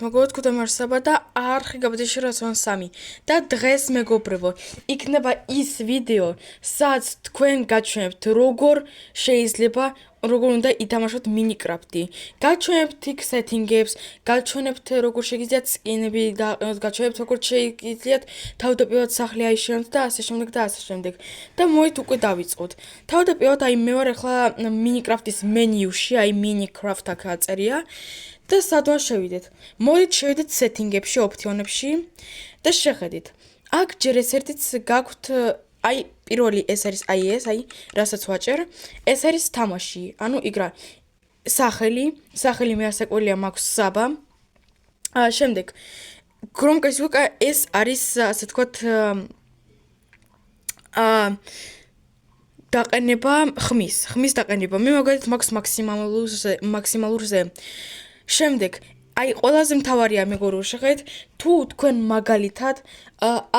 მოგოთ კუდამარსაბა და არხი გაბედეში რაცონ 3 და დღეს მეგობრებო იქნება ის ვიდეო სადაც თქვენ გაჩვენებთ როგორ შეიძლება როგორ უნდა ითამაშოთ მინიკრაფტი გაჩვენებთ იქ სეტინგებს გაჩვენებთ როგორ შეგიძლიათ სკინები დააყენოთ გაჩვენებთ როგორ შეგიძლიათ თავდაპირველად სახლი აიშენოთ და ასე შემდეგ და ასე შემდეგ და მოით უკვე დავიწყოთ თავდაპირველად აი მე ვარ ახლა მინიკრაფტის მენიუში აი მინიკრაფტ აქ აწერია და სადღაც შევიდეთ. მოდით შევიდეთ სეტინგებში, ოპციონებში და შეხედით. აქ ჯერ ეს ერთიც გაქვთ აი პირველი ეს არის აი ეს, აი რასაც ვაჭერ. ეს არის თამაში. ანუ იგრა სახელი მე ასაკველია მაქვს საბა. შემდეგ გრომკასუკა ეს არის ასე თქვათ დაყენება ხმის დაყენება. მე მაგალითად მაქვს მაქსიმალურზე. შემდეგ აი ყველაზე მთავარია მეგობრებო შეხედეთ თუ თქვენ მაგალითად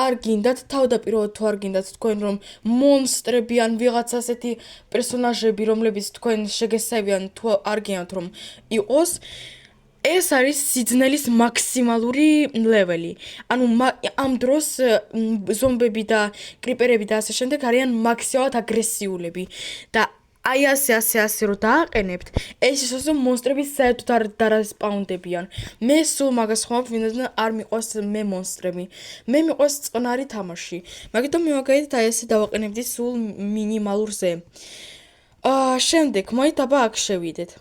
არ გინდათ თავდაპირველად თუ არ გინდათ თქვენ რომ მონსტრები ან ვიღაც ასეთი პერსონაჟები რომლებიც თქვენ შეგესწევიან თუ არ გინდათ რომ იყოს ეს არის სიძნელის მაქსიმალური ლეველი ანუ ამ დროს ზომბები და კრიპერები და ასე შემდეგ არიან მაქსიმალურად აგრესიულები და აი ასე რომ დააყენებთ ეს ისე მონსტრები საერთოდ არ დარასპაუნდებიან მე სულ მაგას ხმობ ვინაიდან არ მიყვარს მე მონსტრები მე მიყვარს წყნარი თამაში მაგიტომ მე მაგალითად აი ესე დავაყენებდი სულ მინიმალურზე შემდეგ მოით აბა აქ შევიდეთ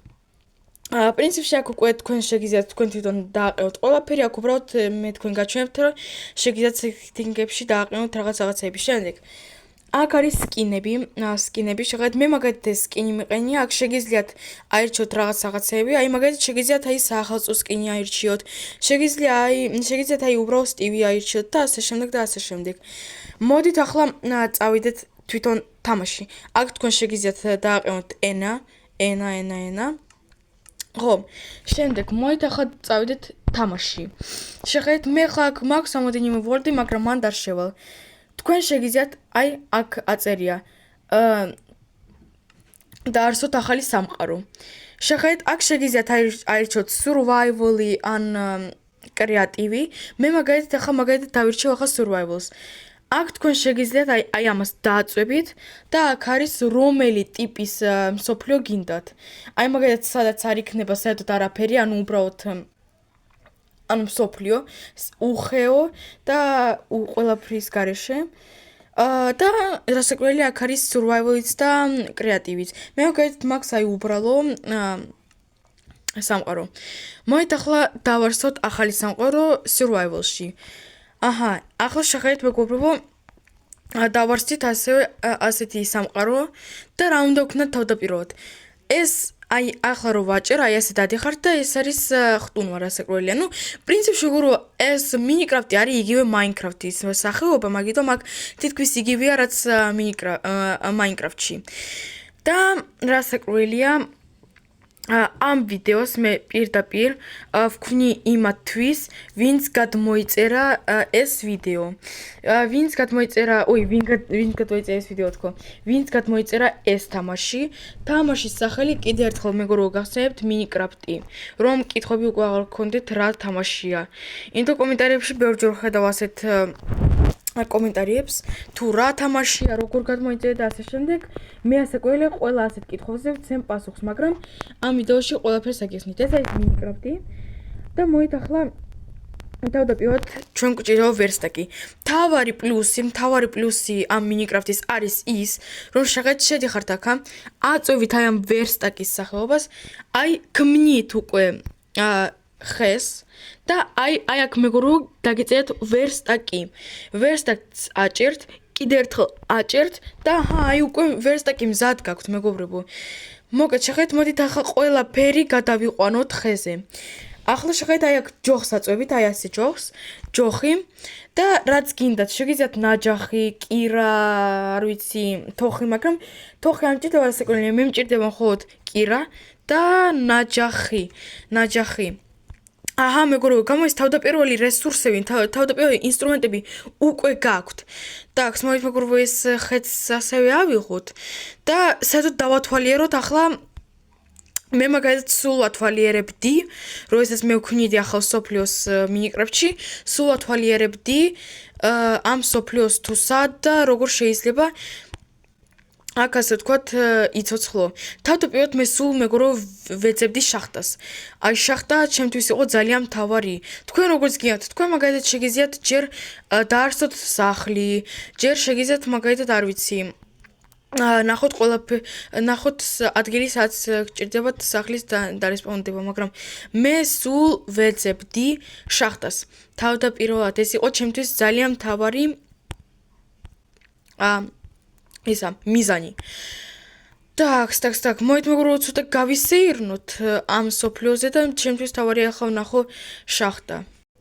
პრინციპში აქ უკვე თქვენ შეგიძლიათ თქვენ თვითონ დააყენოთ ყველაფერი აქ უბრალოდ მე თქვენ გაჩვენებთ რომ შეგიძლიათ სეტინგებში დააყენოთ რაღაცები შემდეგ აქ არის სკინები შეხედეთ მე მაგალითად ეს სკინი მიყენია აქ შეგიძლიათ აირჩიოთ რაღაცები აი მაგალითად შეგიძლიათ აი საახალწლო სკინი აირჩიოთ შეგიძლიათ აი უბრალოდ სტივი აირჩიოთ და ასე შემდეგ მოდით ახლა წავიდეთ თვითონ თამაში აქ თქვენ შეგიძლიათ დააყენოთ ენა ხო შემდეგ მოდით ახლა წავიდეთ თამაში შეხედეთ მე ხა აქ მაქვს სამოდენიმე ვორდი მაგრამ მან დარშევალ თქვენ შეგიძლიათ აი აქ აწერია დაარსოთ ახალი სამყარო შეხედეთ აქ შეგიძლიათ აირჩიოთ survival-ი ან კრეატივი მე მაგალითად დავირჩევ ახლა survival-ს აქ თქვენ შეგიძლიათ აი ამას დააწვევით და აქ არის რომელი ტიპის მსოფლიო გინდათ აი მაგალითად სადაც არ იქნება საერთოდ არაფერი ანუ უბრალოდ ანუ მსოფლიო უხეო და ყველაფრის გარეშე და რასაკვირველია აქ არის survival-იც და კრეატივიც მე მაგალითად მაქვს აი უბრალო სამყარო მოით ახლა დავარსოთ ახალი სამყარო survival-ში ახლა შეხედეთ მეგობრებო დავარსით ასეთი სამყარო და რა უნდა ვქნათ თავდაპირველად ეს აი ახლა რო ვაჭერ აი ასე დადიხართ და ეს არის ხტუნვა რასაკვირველია ნუ პრინციპში როგორ ეს მინიკრაფტი არის იგივე მაინკრაფტის სახეობა მაგიტომ აქ თითქმის იგივეა რაც მაინკრაფტში და რასაკვირველია ამ ვიდეოს მე პირდაპირ ვქვნი იმათთვის ვინც გადმოიწერა ეს ვიდეო ვინც გადმოიწერა ეს ვიდეო თქო ვინც გადმოიწერა ეს თამაშის სახელი კიდე ერთხელ მეგობრებო გახსენებთ მინიკრაფტი რომ კითხვები უკვე აღარ გქონდეთ რა თამაშია იმიტომ კომენტარებში ბევრჯერ ხედავ ასეთ კომენტარებს თუ რა თამაშია როგორ გადმოიწერეთ და ასე შემდეგ მე ასაკველია ყველა ასეთ კითხვებზე ვცემ პასუხს მაგრამ ამ ვიდეოში ყველაფერს აგიხსნით ეს არის მინიკრაფტი და მოით ახლა თავდაპირველად ჩვენ გვჭირდება ვერსტაკი მთავარი პლუსი ამ მინიკრაფტის არის ის რომ შედიხართ აქა აწვევით აი ამ ვერსტაკის სახეობას აი ქმნით უკვე ხეს და აი აქ მეგობრებო დაგეწერეთ ვერსტაკს აჭერთ კიდე ერთხელ აჭერთ და აი უკვე ვერსტაკი მზად გაქვთ მეგობრებო მოკეთ შეხედეთ მოდით ახლა ყველაფერი გადავიყვანოთ ხეზე ახლა შეხედეთ აი აქ ჯოხს აწვევით აი ასე ჯოხი და რაც გინდათ შეგიძლიათ ნაჯახი კირა არ ვიცი თოხი მაგრამ თოხი არ მჭირდება რასაკვირველია მე მჭირდება მხოლოდ კირა და ნაჯახი მეგობრებო გამოდის თავდაპირველი რესურსები თავდაპირველი ინსტრუმენტები უკვე გაქვთ და აქ მოვით მეგობრებო ეს ხეთს ასევე ავიღოთ და საერთოდ დავათვალიეროთ ახლა მე მაგალითად სულ ვათვალიერებდი, როდესაც მე ვქნიდი ახალ სოფლიოს მინიკრაფტში, სულ ვათვალიერებდი ამ სოფლიოს თუ სად და როგორ შეიძლება აქ ასე ვთქვათ, იცოცხლო. თავდაპირველად მე სულ მეგორო ვეძებდი შახტას. აი შახტა ჩემთვის იყო ძალიან მთავარი. თქვენ როგორც გინდათ, თქვენ მაგალითად შეგიძლიათ ჯერ დაარსოთ სახლი, ჯერ შეგიძლიათ მაგალითად არ ვიცი, ნახოთ ადგილი, სადაც გჭირდებათ სახლის დარესპონდება, მაგრამ მე სულ ვეძებდი შახტას. თავდაპირველად ეს იყო ჩემთვის ძალიან მთავარი ისა მიზანი. Так, მოით მეგობრებო, ცოტა გავისეირნოთ ამ სოფლიოზე და ჩემთვის თავარი ახლა ვნახო შახტა.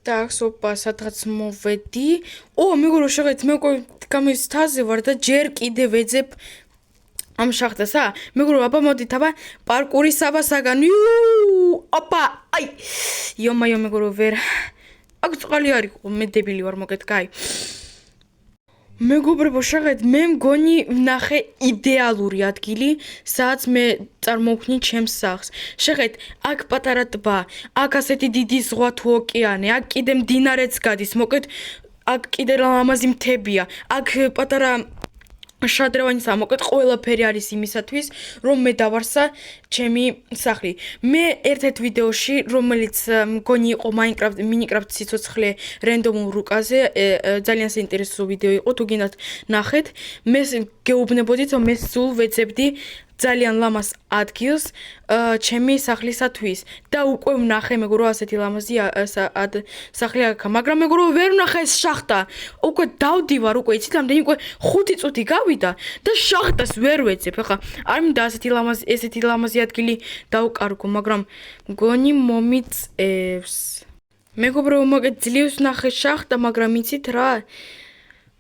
Так, ოპა, სადღაც მოვედი. მეგობრებო, შეგეთ, მე უკვე გამის თაზე ვარ და ჯერ კიდე ვეძებ ამ შახტას, მეგობრებო, აბა მოდით, პარკურის საბასაგან. ოპა, აი. იო მეგობრებო, ვერ. აქ წყალი არ იყო, მე დებილი ვარ, მოგეთ, კაი. მეგობრებო, შეგეთ, მე მგონი ვნახე იდეალური ადგილი, სადაც მე წარმოვქნი ჩემს სახლს. შეგეთ, აქ პატარა ტბა, აქ ასეთი დიდი ზღვა თუ ოკეანე, აქ კიდე მდინარეც გადის, მოკეთ, აქ კიდე ლამაზი მთებია, აქ პატარა შადრევანისა, მოკეთ, ყველაფერი არის იმისათვის, რომ მე დავარსა ჩემი სახლი. მე ერთ-ერთ ვიდეოში, რომელიც მგონი იყო მინიკრაფტ სიცოცხლე რენდომულ რუკაზე, ძალიან საინტერესო ვიდეო იყო, თუ გინდათ ნახეთ, მე გეუბნებოდით, რომ მე სულ ვეძებდი ძალიან ლამაზ ადგილს ჩემი სახლისათვის და უკვე ვნახე მეგობრებო ასეთი ლამაზი სახლი აქ, მაგრამ მეგობრებო ვერ ვნახე ეს შახტა. უკვე დავდივარ, უკვე იცით, ამდენი უკვე 5 წუთი გავიდა და შახტას ვერ ვეძებ. ახლა არ მინდა ესეთი ლამაზი ადგილი დავკარგო, მაგრამ მგონი მომიწევს. მეგობრებო, მოგეთ ძლივს ვნახე შახტა, მაგრამ იცით რა?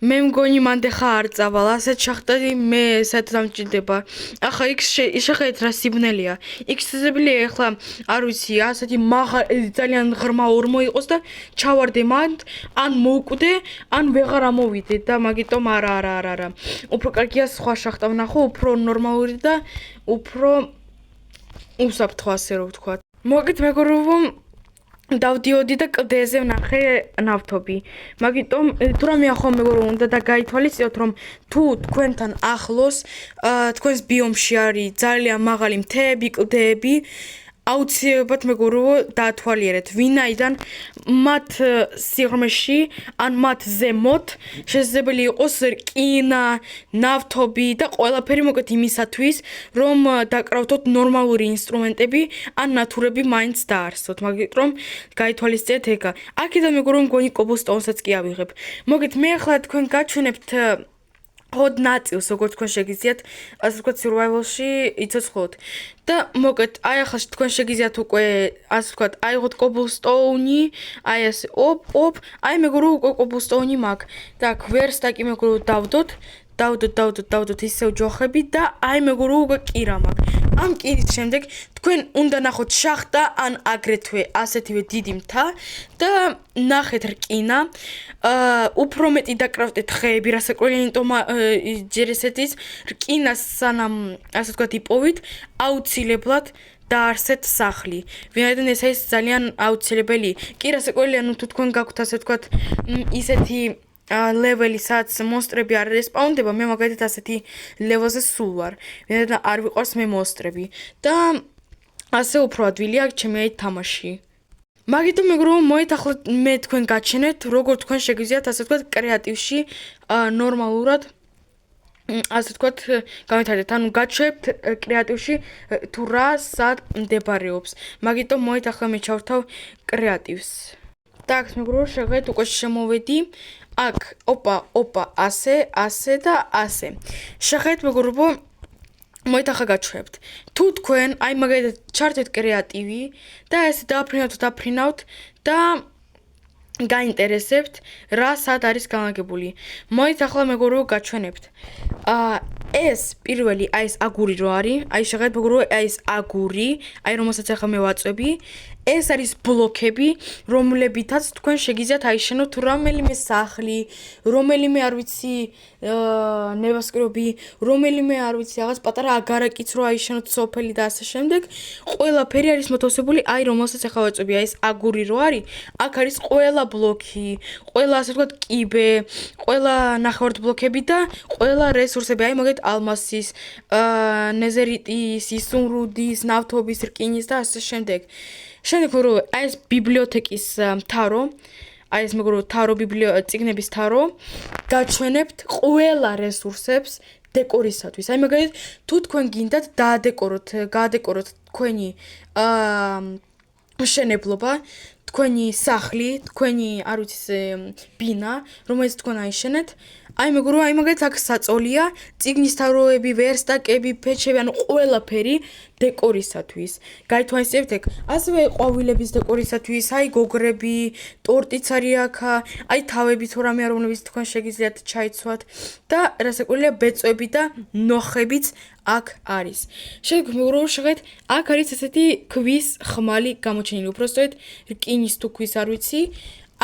მე მგონი მანდ ხა არ წავალ, ასეთ შახტაში მე საერთოდ დამჭირდება. ახლა იქ შეხედეთ რა სიბნელეა. იქ შესაძლებელია ახლა არ ვიცი, ასეთი ძალიან ღრმა ორმო იყოს და ჩავარდე მანდ, ან მოვკვდე, ან ვეღარ ამოვიდე და მაგიტომ არა. უფრო კარგია სხვა შახტა ვნახო, უფრო ნორმალური და უფრო უსაფრთხო, ასე რომ ვთქვათ. მოგეთ მეგობრებო, დავდიოდი და კლდეზე ვნახე ნავთობი. მაგიტომ თუ რამე ახლა მეგობრებო უნდა გაითვალისწინოთ, რომ თუ თქვენთან ახლოს თქვენს ბიომში არის ძალიან მაღალი მთები, კლდეები, აუცილებლად მეგობრებო დაათვალიერეთ, ვინაიდან მათ სიღრმეში ან მათ ზემოთ შესაძლებელი იყოს რკინა, ნავთობი და ყველაფერი მოკეთ იმისათვის, რომ დაკრავთოთ ნორმალური ინსტრუმენტები ან ნათურები მაინც დაარსოთ, მაგრამ გაითვალისწინეთ ეგა. აქედან მეგობრებო მგონი კობლსტოუნსაც კი ავიღებ. მოგეთ მე ახლა თქვენ გაჩვენებთ ხოდ ნაწილს, როგორც თქვენ შეგიძლიათ, ასე ვთქვათ, survival-ში იცოცხლოთ. და მოგეთ, აი ახლა თქვენ შეგიძლიათ უკვე, ასე ვთქვათ, აიღოთ კობლსტოუნი, აი ასე, აი მეგობრებო უკვე კობლსტოუნი მაქვს. და ვერსტაკი მეგობრებო დავდოთ ისევ ჯოხები და აი მეგობრებო უკვე კირა მაქვს. ამ კირის შემდეგ თქვენ უნდა ნახოთ შახტა ან აგრეთვე ასეთივე დიდი მთა და ნახეთ რკინა. უფრო მეტი დაკრავდეთ ხეები, რასაკვირველია, იმიტომ ჯერ ესეთის რკინას სანამ ასე ვთქვათ იპოვით, აუცილებლად დაარსეთ სახლი. ვინაიდან ეს არის ძალიან აუცილებელი. კი რასაკვირველია, თუ თქვენ გაქვთ ასე ვთქვათ ისეთი ლეველი, სადაც მონსტრები არ რესპაუნდება, მე მაგალითად ასეთი ლეველზე სულ ვარ. ვინაიდან არ ვიყვარს მე მონსტრები და ასე უფრო ადვილია ჩემი აი თამაში. მაგიტომ მეგობრებო, მოით ახლა მე თქვენ გაჩენეთ, როგორ თქვენ შეგიძლიათ ასე ვთქვათ კრეატივში ნორმალურად ასე ვთქვათ გავითარდეთ, ანუ გაჩვენებთ კრეატივში თუ რა სად მდებარეობს. მაგიტომ მოით ახლა მე ჩავრთავ კრეატივს. Так, მეგობრებო, შეგეთ უკვე შემოვედი. აქ ოპა, ასე და ასე. შეგეთ მეგობრებო, მოით ახლა გაჩვენებთ. თუ თქვენ აი მაგალითად ჩართეთ კრეატივი და ესე დაფრინავთ და გაინტერესებთ რა სად არის განლაგებული. მოით ახლა მეგობრებო გაჩვენებთ. ეს პირველი აი ეს აგური რო არის, აი შეგეთ მეგობრებო, აი ეს აგური, აი რომელსაც ახლა მე ვაწვევი, ეს არის ბლოკები, რომლებითაც თქვენ შეგიძლიათ აიშენოთ რომელიმე სახლი, რომელიმე არ ვიცი, ნებასკვირები, რომელიმე არ ვიცი, რაღაც პატარა აგარაკიც რო აიშენოთ სოფელი და ასე შემდეგ. ყველაფერი არის მოთავსებული, აი რომელსაც ახლა ვაწვევი, აი ეს აგური რო არის, აქ არის ყველა ბლოკი, ყველა ასე ვთქვათ კიბე, ყველა ნახევართ ბლოკები და ყველა რესურსები, აი მაგალითად ალმასის, ნეზერიტის, ისუმრუდის, ნავთობის, რკინის და ასე შემდეგ. შემდეგ მეგობრებო, აი ეს ბიბლიოთეკის მთავრო, აი ეს მეგობრებო, თავრო წიგნების თავრო, გაჩვენებთ ყველა რესურსებს დეკორისათვის. აი მაგალითად, თუ თქვენ გინდათ გაადეკოროთ თქვენი მშენებლობა, თქვენი სახლი, თქვენი არ ვიცი ბინა, რომელიც თქვენ აიშენეთ, აი მეგობრებო, აი მაგალითად აქ საწოლია, წიგნის თავროები, ვერსტაკები, ფეჩები, ანუ ყველაფერი დეკორისათვის. გაითვალისწინებთ ეგ. ასევე ყვავილების დეკორისათვის, აი გოგრები, ტორტიც არის აქ, აი თავები თუ რამე რომლებიც თქვენ შეგიძლიათ ჩაიცვათ და რასაკვირველია ბეწვები და ნოხებიც აქ არის. შემდეგ მეგობრებო, შეგეთ, აქ არის ესეთი ქვის ხმალი გამოჩენილი, უბრალოდ რკინის თუ ქვის არ ვიცი.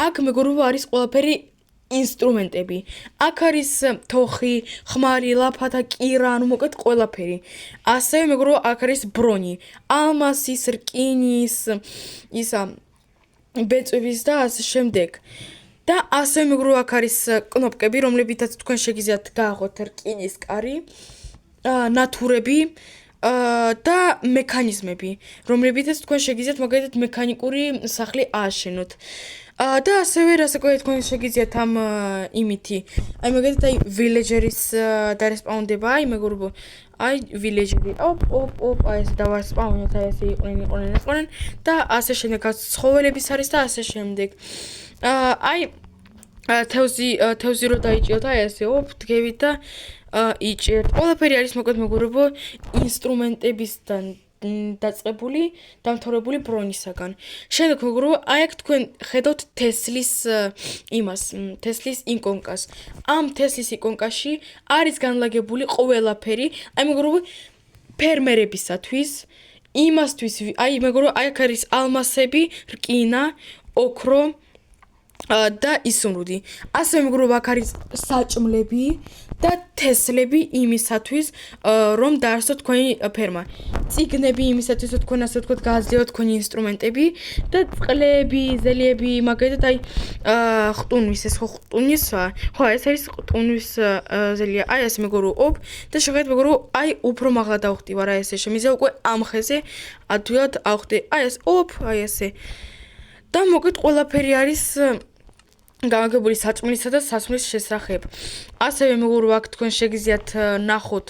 აქ მეგობრებო არის ყველაფერი ინსტრუმენტები. აქ არის თოხი, ხმარი, ლაფათა, კირა, ანუ მოკლედ ყველაფერი. ასევე მეგობრებო, აქ არის ბრონი, ალმასის, რკინის, ისა ბეწვების და ასე შემდეგ. და ასევე მეგობრებო, აქ არის კნოპკები, რომლებითაც თქვენ შეგიძლიათ გააღოთ რკინის კარი, ნათურები და მექანიზმები, რომლებითაც თქვენ შეგიძლიათ მაგალითად მექანიკური სახლი ააშენოთ. და ასევე რასაკვირველია თქვენ შეგიძლიათ ამ იმითი, აი მაგალითად აი ვილეჯერის დარესპაუნდება, აი მეგობრებო, აი ვილეჯერი, ოპ, აი ეს დავასპაუნოთ, აი ესე იყვნენ და ასე შემდეგ, ცხოველების არის და ასე შემდეგ. აი თევზი რო დაიჭიოთ, აი ესე დგევით და იჭერთ. ყველაფერი არის მოკლედ მეგობრებო ინსტრუმენტებისგან დაწყებული, დამთავრებული ბრონისაგან. შემდეგ მეგობრებო, აი აქ თქვენ ხედავთ თესლის თესლის იკონკას. ამ თესლის იკონკაში არის განლაგებული ყველაფერი, აი მეგობრებო, ფერმერებისათვის, იმასთვის, აი მეგობრებო, აი აქ არის ალმასები, რკინა, ოქრო და ისუმრუდი. ასევე მეგობრებო, აქ არის საჭმლები და თესლები იმისათვის, რომ დაარსოთ თქვენი ფერმა. წიგნები იმისათვის, რომ თქვენ ასე ვთქვათ, გააძლიეროთ თქვენი ინსტრუმენტები და წყლები, ზელიები, მაგალითად აი ხტუნვის, ეს ხო ხტუნვისა? ხო, ეს არის ხტუნვის ზელია. აი ასე მეგობრებო, და შეგიძლიათ მეგობრებო, აი უფრო მაღლა დავხტივარ, აი ესე შემიძლია უკვე ამ ხეზე ადვილად ავხტი. აი ეს აი ესე. და მოკლედ ყველაფერი არის გამაგებული საჭმლისა და სასმლის შესახებ. ასევე მეგობრებო, აქ თქვენ შეგიძლიათ ნახოთ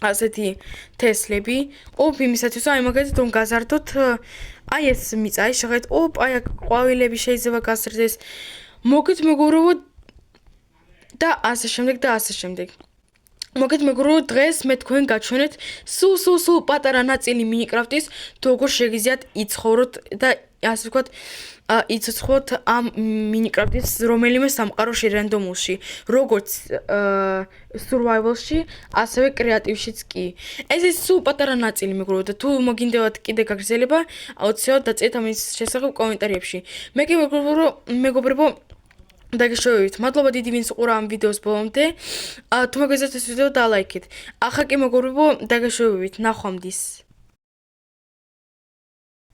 ასეთი თესლები, იმისათვის, აი მაგალითად რომ გაზარდოთ, აი ეს მიწა, აი შეგეთ, აი აქ ყვავილები შეიძლება გასრდეს. მოკლედ მეგობრებო და ასე შემდეგ. მოკლედ მეგობრებო, დღეს მე თქვენ გაჩვენეთ სულ პატარა ნაწილი მინიკრაფტის, თუ როგორ შეგიძლიათ იცხოვროთ და ასე ვთქვათ, იცოცხლოთ ამ მინიკრაფტის რომელიმე სამყაროში რანდომულში, როგორც survival-ში, ასევე კრეატივშიც კი. ეს ის სულ პატარა ნაწილი მეგობრებო და თუ მოგინდათ კიდე გაგრძელება, აუცილებლად დაწერთ ამის შესახებ კომენტარებში. მე კი მეგობრებო დაგეშოვებით. მადლობა დიდი ვინც უყურა ამ ვიდეოს ბოლომდე. თუ მოგეზარდეთ ეს ვიდეო დალაიქეთ. ახლა კი მეგობრებო დაგეშოვებით. ნახვამდის.